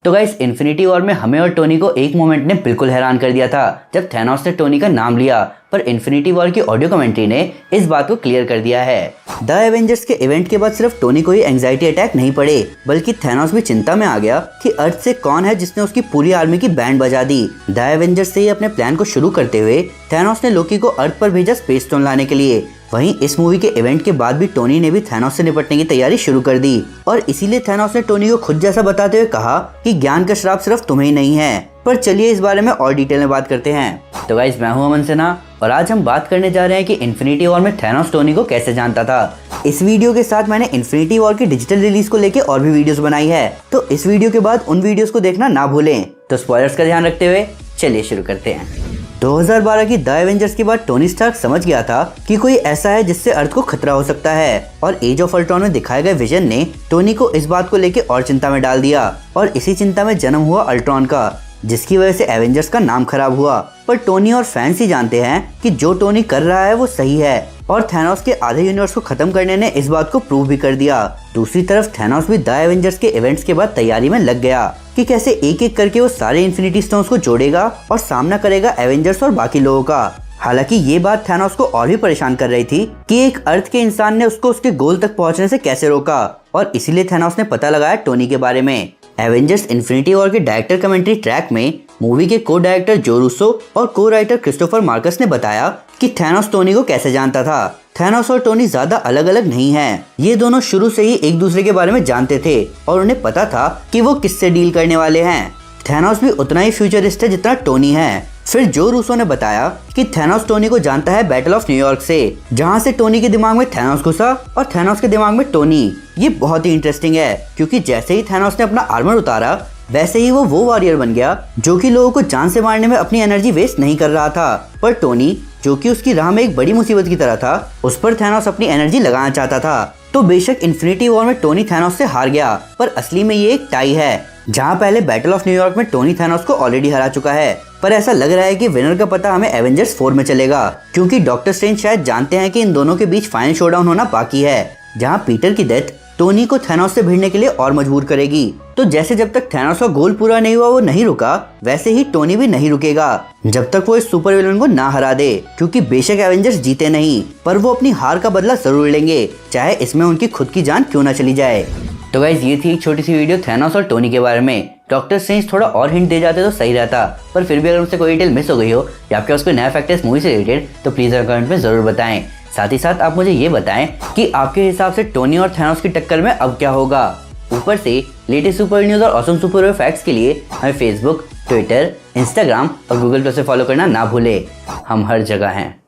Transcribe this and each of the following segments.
तो guys infinity war में हमें और टोनी को एक मोमेंट ने बिल्कुल हैरान कर दिया था जब थैनोस ने टोनी का नाम लिया, पर इन्फिनिटी वॉर की ऑडियो कमेंट्री ने इस बात को क्लियर कर दिया है। द एवेंजर्स के इवेंट के बाद सिर्फ टोनी को ही एंजाइटी अटैक नहीं पड़े, बल्कि थैनोस भी चिंता में आ गया कि अर्थ से कौन है जिसने उसकी पूरी आर्मी की बैंड बजा दी। द एवेंजर्स से ही अपने प्लान को शुरू करते हुए थैनोस ने लोकी को अर्थ पर भेजा स्पेस स्टोन लाने के लिए। वहीं इस मूवी के इवेंट के बाद भी टोनी ने भी थैनोस से निपटने की तैयारी शुरू कर दी और इसीलिए थैनोस ने टोनी को खुद जैसा बताते हुए कहा कि ज्ञान का श्राप सिर्फ तुम्हें ही नहीं है। पर चलिए इस बारे में और डिटेल में बात करते हैं। तो गाइस मैं हूं अमन सिन्हा और आज हम बात करने जा रहे हैं कि इन्फिनिटी वॉर में थैनोस टोनी को कैसे जानता था। इस वीडियो के साथ मैंने इन्फिनिटी वॉर की डिजिटल रिलीज को लेके और भी वीडियोस बनाई है, तो इस वीडियो के बाद उन वीडियोस को देखना ना भूलें। तो स्पॉयलर्स का ध्यान रखते हुए चलिए शुरू करते हैं। 2012 की द एवेंजर्स के बाद टोनी स्टार्क समझ गया था कि कोई ऐसा है जिससे अर्थ को खतरा हो सकता है और एज ऑफ अल्ट्रॉन में दिखाए गए विजन ने टोनी को इस बात को लेके और चिंता में डाल दिया और इसी चिंता में जन्म हुआ अल्ट्रॉन का, जिसकी वजह से एवेंजर्स का नाम खराब हुआ। पर टोनी और फैंस ही जानते हैं कि जो टोनी कर रहा है वो सही है और थैनोस के आधे यूनिवर्स को खत्म करने ने इस बात को प्रूव भी कर दिया। दूसरी तरफ थैनोस भी द एवेंजर्स के इवेंट्स के बाद तैयारी में लग गया कि कैसे एक एक करके वो सारे इन्फिनिटी स्टोन्स को जोड़ेगा और सामना करेगा एवेंजर्स और बाकी लोगों का। हालांकि ये बात थैनोस को और भी परेशान कर रही थी कि एक अर्थ के इंसान ने उसको उसके गोल तक पहुंचने से कैसे रोका, और इसीलिए थैनोस ने पता लगाया टोनी के बारे में। एवेंजर्स इन्फिनिटी वॉर के डायरेक्टर कमेंट्री ट्रैक में मूवी के को डायरेक्टर जो रूसो और को राइटर क्रिस्टोफर मार्कस ने बताया कि थैनोस टोनी को कैसे जानता था। थैनोस और टोनी ज्यादा अलग अलग नहीं हैं। ये दोनों शुरू से ही एक दूसरे के बारे में जानते थे और उन्हें पता था कि वो किससे डील करने वाले हैं। थैनोस भी उतना ही फ्यूचरिस्ट है जितना टोनी है। फिर जो रूसो ने बताया कि थैनोस टोनी को जानता है बैटल ऑफ न्यूयॉर्क से, जहां से टोनी के दिमाग में थैनोस घुसा और थैनोस के दिमाग में टोनी। ये बहुत ही इंटरेस्टिंग है क्योंकि जैसे ही थैनोस ने अपना आर्मर उतारा वैसे ही वो वॉरियर बन गया जो कि लोगों को जान से मारने में अपनी एनर्जी वेस्ट नहीं कर रहा था। पर टोनी, जो कि उसकी राह में एक बड़ी मुसीबत की तरह था, उस पर थैनोस अपनी एनर्जी लगाना चाहता था। तो बेशक इन्फिनिटी वॉर में टोनी थैनोस से हार गया, पर असली में ये एक टाई है, जहां पहले बैटल ऑफ न्यूयॉर्क में टोनी थैनोस को ऑलरेडी हरा चुका है। पर ऐसा लग रहा है कि विनर का पता हमें एवेंजर्स 4 में चलेगा, क्योंकि डॉक्टर स्ट्रेंज शायद जानते हैं कि इन दोनों के बीच फाइनल शोडाउन होना बाकी है, जहां पीटर की डेथ टोनी को थैनोस से भिड़ने के लिए और मजबूर करेगी। तो जैसे जब तक थैनोस का गोल पूरा नहीं हुआ वो नहीं रुका, वैसे ही टोनी भी नहीं रुकेगा जब तक वो इस सुपर विलन को ना हरा दे, क्योंकि बेशक एवेंजर्स जीते नहीं पर वो अपनी हार का बदला जरूर लेंगे, चाहे इसमें उनकी खुद की जान क्यों ना चली जाए। तो गाइस ये थी एक छोटी सी वीडियो थैनोस और टोनी के बारे में। डॉक्टर स्ट्रेंज थोड़ा और हिंट दे जाते तो सही रहता, पर फिर भी अगर उनसे कोई डिटेल मिस हो गई हो या आपके पास कोई नया फैक्ट है इस मूवी से रिलेटेड तो प्लीज कमेंट में जरूर बताएं। साथ ही साथ आप मुझे ये बताएं कि आपके हिसाब से टोनी और थैनोस की टक्कर में अब क्या होगा। ऊपर से लेटेस्ट सुपर न्यूज और ऑसम सुपर हीरो फैक्ट्स के लिए हमें फेसबुक, ट्विटर, इंस्टाग्राम और गूगल प्लस से फॉलो करना ना भूले। हम हर जगह हैं।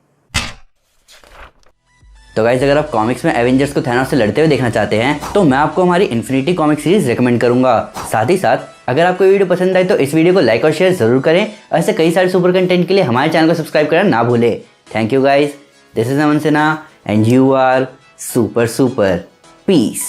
तो गाइस अगर आप कॉमिक्स में एवेंजर्स को थैनोस से लड़ते हुए देखना चाहते हैं तो मैं आपको हमारी इन्फिनिटी कॉमिक सीरीज रेकमेंड करूंगा। साथ ही साथ अगर आपको वीडियो पसंद आए तो इस वीडियो को लाइक और शेयर जरूर करें। ऐसे कई सारे सुपर कंटेंट के लिए हमारे चैनल को सब्सक्राइब करना ना भूले। Thank you guys, this is Aman Sinha and you are super super. Piece.